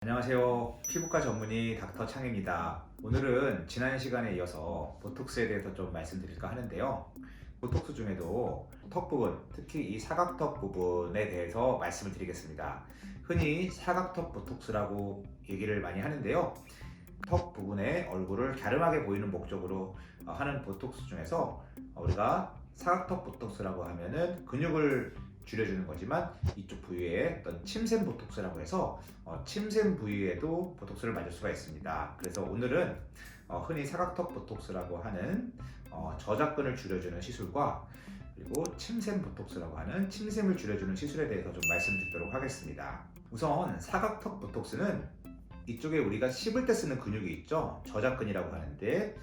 안녕하세요. 피부과 전문의 닥터 창입니다. 오늘은 지난 시간에 이어서 보톡스에 대해서 좀 말씀드릴까 하는데요. 보톡스 중에도 턱 부분, 특히 이 사각턱 부분에 대해서 말씀을 드리겠습니다. 흔히 사각턱 보톡스라고 얘기를 많이 하는데요. 턱 부분에 얼굴을 갸름하게 보이는 목적으로 하는 보톡스 중에서 우리가 사각턱 보톡스라고 하면은 근육을 줄여주는 거지만 이쪽 부위에 어떤 침샘 보톡스라고 해서 침샘 부위에도 보톡스를 맞을 수가 있습니다. 그래서 오늘은 흔히 사각턱 보톡스라고 하는 저작근을 줄여주는 시술과 그리고 침샘 보톡스라고 하는 침샘을 줄여주는 시술에 대해서 좀 말씀드리도록 하겠습니다. 우선 사각턱 보톡스는 이쪽에 우리가 씹을 때 쓰는 근육이 있죠. 저작근이라고 하는데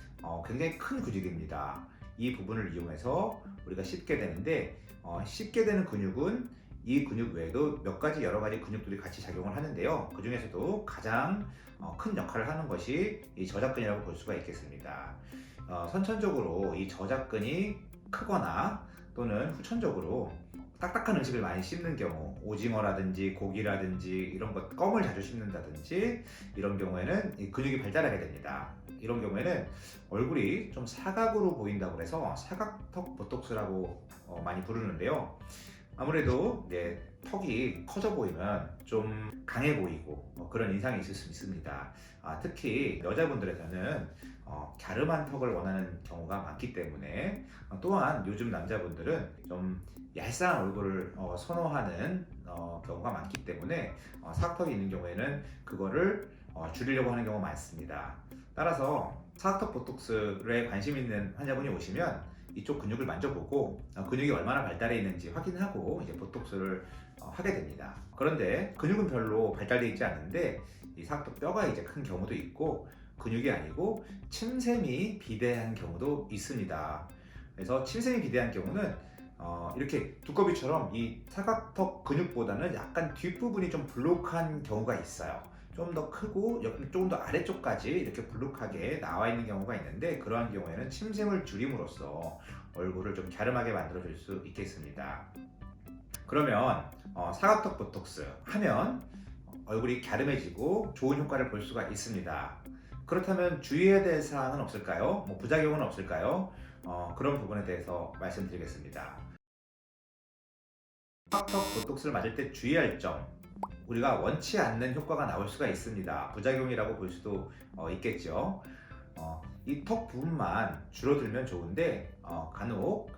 굉장히 큰 근육입니다. 이 부분을 이용해서 우리가 씹게 되는데 씹게 되는 근육은 이 근육 외에도 몇 가지 여러 가지 근육들이 같이 작용을 하는데요. 그 중에서도 가장 큰 역할을 하는 것이 이 저작근이라고 볼 수가 있겠습니다. 선천적으로 이 저작근이 크거나 또는 후천적으로 딱딱한 음식을 많이 씹는 경우, 오징어라든지 고기라든지 이런 것, 껌을 자주 씹는다든지 이런 경우에는 이 근육이 발달하게 됩니다. 이런 경우에는 얼굴이 좀 사각으로 보인다고 해서 사각턱 보톡스라고 많이 부르는데요. 아무래도 이제 턱이 커져 보이면 좀 강해 보이고 그런 인상이 있을 수 있습니다. 특히 여자분들에서는 갸름한 턱을 원하는 경우가 많기 때문에 또한 요즘 남자분들은 좀 얄쌍한 얼굴을 선호하는 경우가 많기 때문에 사각턱이 있는 경우에는 그거를 줄이려고 하는 경우가 많습니다. 따라서 사각턱 보톡스에 관심 있는 환자분이 오시면 이쪽 근육을 만져보고 근육이 얼마나 발달해 있는지 확인하고 이제 보톡스를 하게 됩니다. 그런데 근육은 별로 발달되어 있지 않는데 이 사각턱 뼈가 이제 큰 경우도 있고 근육이 아니고 침샘이 비대한 경우도 있습니다. 그래서 침샘이 비대한 경우는 이렇게 두꺼비처럼 이 사각턱 근육보다는 약간 뒷부분이 좀 불룩한 경우가 있어요. 좀 더 크고 조금 더 아래쪽까지 이렇게 불룩하게 나와 있는 경우가 있는데 그러한 경우에는 침샘을 줄임으로써 얼굴을 좀 갸름하게 만들어 줄 수 있겠습니다. 그러면 사각턱 보톡스 하면 얼굴이 갸름해지고 좋은 효과를 볼 수가 있습니다. 그렇다면 주의해야 될 사항은 없을까요? 부작용은 없을까요? 그런 부분에 대해서 말씀드리겠습니다. 사각턱 보톡스를 맞을 때 주의할 점, 우리가 원치 않는 효과가 나올 수가 있습니다. 부작용이라고 볼 수도 있겠죠. 이 턱 부분만 줄어들면 좋은데 간혹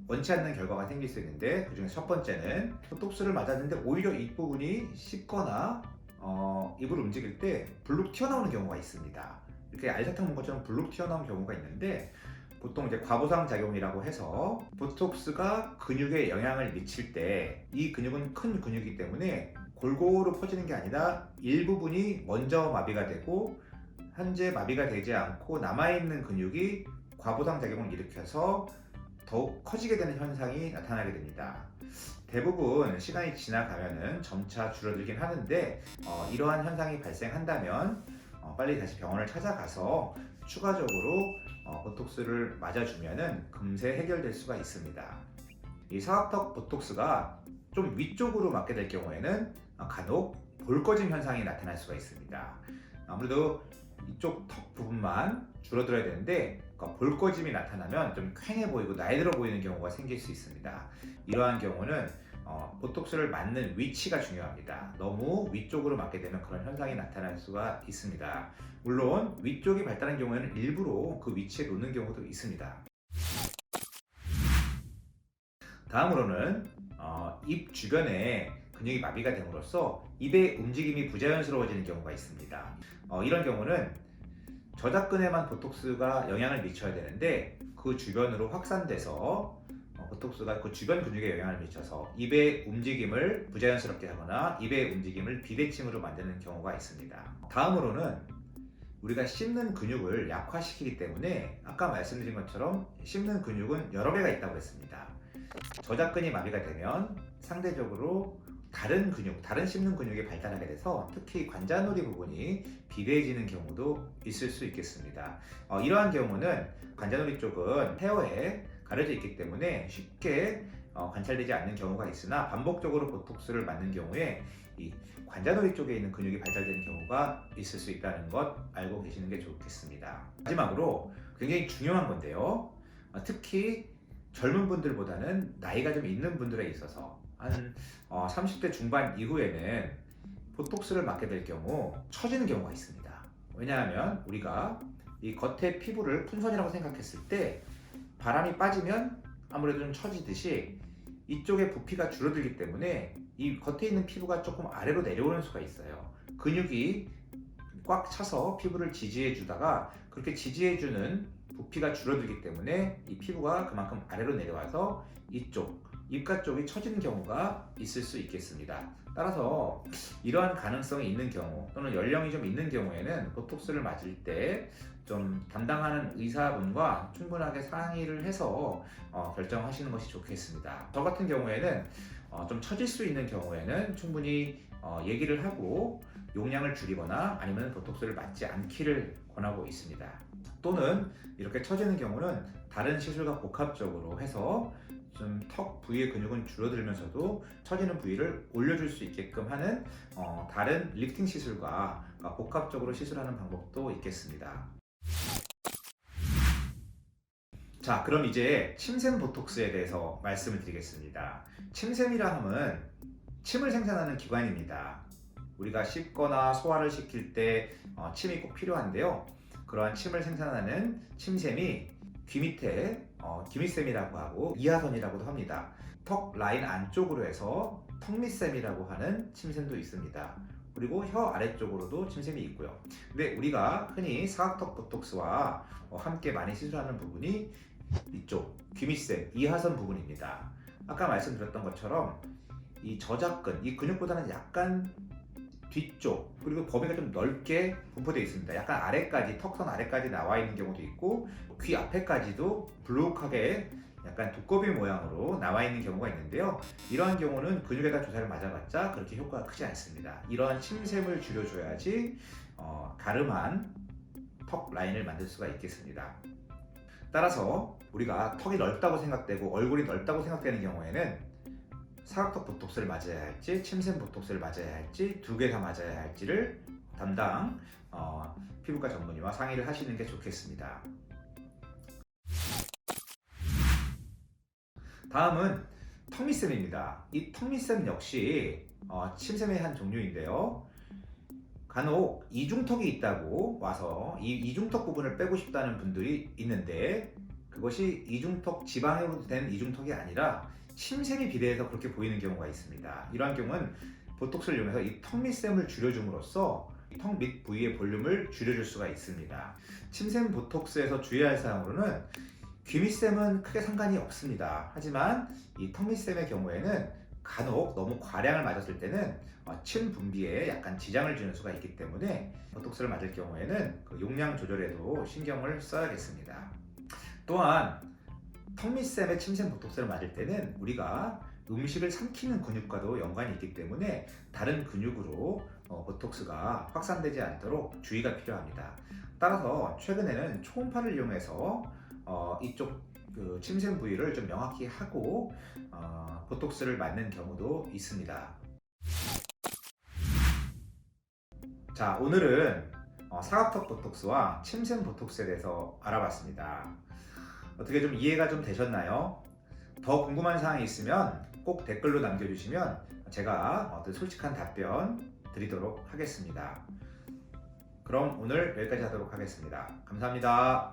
원치 않는 결과가 생길 수 있는데 그 중에 첫 번째는 보톡스를 맞았는데 오히려 이 부분이 씹거나 입을 움직일 때 불룩 튀어나오는 경우가 있습니다. 이렇게 알사탕 먹은 것처럼 불룩 튀어나오는 경우가 있는데 보통 이제 과보상 작용이라고 해서 보톡스가 근육에 영향을 미칠 때 이 근육은 큰 근육이기 때문에 골고루 퍼지는 게 아니라 일부분이 먼저 마비가 되고 현재 마비가 되지 않고 남아있는 근육이 과보상 작용을 일으켜서 더욱 커지게 되는 현상이 나타나게 됩니다. 대부분 시간이 지나가면은 점차 줄어들긴 하는데 이러한 현상이 발생한다면 빨리 다시 병원을 찾아가서 추가적으로 보톡스를 맞아주면은 금세 해결될 수가 있습니다. 이 사각턱 보톡스가 좀 위쪽으로 맞게 될 경우에는 간혹 볼거짐 현상이 나타날 수가 있습니다. 아무래도 이쪽 턱 부분만 줄어들어야 되는데 볼거짐이 나타나면 좀 퀭해 보이고 나이 들어 보이는 경우가 생길 수 있습니다. 이러한 경우는 보톡스를 맞는 위치가 중요합니다. 너무 위쪽으로 맞게 되면 그런 현상이 나타날 수가 있습니다. 물론 위쪽이 발달한 경우에는 일부러 그 위치에 놓는 경우도 있습니다. 다음으로는 입 주변에 근육이 마비가 됨으로써 입의 움직임이 부자연스러워지는 경우가 있습니다. 이런 경우는 저작근에만 보톡스가 영향을 미쳐야 되는데 그 주변으로 확산돼서 보톡스가 그 주변 근육에 영향을 미쳐서 입의 움직임을 부자연스럽게 하거나 입의 움직임을 비대칭으로 만드는 경우가 있습니다. 다음으로는 우리가 씹는 근육을 약화시키기 때문에 아까 말씀드린 것처럼 씹는 근육은 여러 개가 있다고 했습니다. 저작근이 마비가 되면 상대적으로 다른 근육, 다른 씹는 근육이 발달하게 돼서 특히 관자놀이 부분이 비대해지는 경우도 있을 수 있겠습니다. 이러한 경우는 관자놀이 쪽은 헤어에 가려져 있기 때문에 쉽게 관찰되지 않는 경우가 있으나 반복적으로 보톡스를 맞는 경우에 이 관자놀이 쪽에 있는 근육이 발달되는 경우가 있을 수 있다는 것 알고 계시는 게 좋겠습니다. 마지막으로 굉장히 중요한 건데요. 특히 젊은 분들보다는 나이가 좀 있는 분들에 있어서 한 30대 중반 이후에는 보톡스를 맞게 될 경우 처지는 경우가 있습니다. 왜냐하면 우리가 이 겉에 피부를 풍선이라고 생각했을 때 바람이 빠지면 아무래도 좀 처지듯이 이쪽에 부피가 줄어들기 때문에 이 겉에 있는 피부가 조금 아래로 내려오는 수가 있어요. 근육이 꽉 차서 피부를 지지해 주다가 그렇게 지지해 주는 부피가 줄어들기 때문에 이 피부가 그만큼 아래로 내려와서 이쪽 입가 쪽이 처지는 경우가 있을 수 있겠습니다. 따라서 이러한 가능성이 있는 경우 또는 연령이 좀 있는 경우에는 보톡스를 맞을 때 좀 담당하는 의사분과 충분하게 상의를 해서 결정하시는 것이 좋겠습니다. 저 같은 경우에는 좀 처질 수 있는 경우에는 충분히 얘기를 하고 용량을 줄이거나 아니면 보톡스를 맞지 않기를 권하고 있습니다. 또는 이렇게 처지는 경우는 다른 시술과 복합적으로 해서 좀 턱 부위의 근육은 줄어들면서도 처지는 부위를 올려줄 수 있게끔 하는 다른 리프팅 시술과 복합적으로 시술하는 방법도 있겠습니다. 자, 그럼 이제 침샘 보톡스에 대해서 말씀을 드리겠습니다. 침샘이라 함은 침을 생산하는 기관입니다. 우리가 씹거나 소화를 시킬 때 침이 꼭 필요한데요. 그러한 침을 생산하는 침샘이 귀 밑에 기미샘이라고 하고 이하선이라고도 합니다. 턱 라인 안쪽으로 해서 턱밑샘이라고 하는 침샘도 있습니다. 그리고 혀 아래쪽으로도 침샘이 있고요. 근데 우리가 흔히 사각턱 보톡스와 함께 많이 시술하는 부분이 이쪽 귀밑샘 이하선 부분입니다. 아까 말씀드렸던 것처럼 이 저작근, 이 근육보다는 약간 뒤쪽 그리고 범위가 좀 넓게 분포되어 있습니다. 약간 아래까지 턱선 아래까지 나와 있는 경우도 있고 귀 앞에까지도 블록하게 약간 두꺼비 모양으로 나와 있는 경우가 있는데요. 이러한 경우는 근육에다 주사를 맞아봤자 그렇게 효과가 크지 않습니다. 이러한 침샘을 줄여줘야지 가름한 턱 라인을 만들 수가 있겠습니다. 따라서 우리가 턱이 넓다고 생각되고 얼굴이 넓다고 생각되는 경우에는 사각턱 보톡스를 맞아야 할지 침샘 보톡스를 맞아야 할지 두 개 다 맞아야 할지를 담당 피부과 전문의와 상의를 하시는 게 좋겠습니다. 다음은 턱밑샘입니다. 이 턱밑샘 역시 침샘의 한 종류인데요. 간혹 이중턱이 있다고 와서 이 이중턱 부분을 빼고 싶다는 분들이 있는데 그것이 이중턱 지방으로 된 이중턱이 아니라 침샘이 비대해서 그렇게 보이는 경우가 있습니다. 이러한 경우는 보톡스를 이용해서 이 턱밑샘을 줄여줌으로써 턱 밑 부위의 볼륨을 줄여줄 수가 있습니다. 침샘 보톡스에서 주의할 사항으로는 귀밑샘은 크게 상관이 없습니다. 하지만 이 턱밑샘의 경우에는 간혹 너무 과량을 맞았을 때는 침 분비에 약간 지장을 주는 수가 있기 때문에 보톡스를 맞을 경우에는 그 용량 조절에도 신경을 써야겠습니다. 또한 턱밑샘의 침샘 보톡스를 맞을 때는 우리가 음식을 삼키는 근육과도 연관이 있기 때문에 다른 근육으로 보톡스가 확산되지 않도록 주의가 필요합니다. 따라서 최근에는 초음파를 이용해서 이쪽 그 침샘 부위를 좀 명확히 하고 보톡스를 맞는 경우도 있습니다. 자, 오늘은 사각턱 보톡스와 침샘 보톡스에 대해서 알아봤습니다. 어떻게 좀 이해가 좀 되셨나요? 더 궁금한 사항이 있으면 꼭 댓글로 남겨주시면 제가 솔직한 답변 드리도록 하겠습니다. 그럼 오늘 여기까지 하도록 하겠습니다. 감사합니다.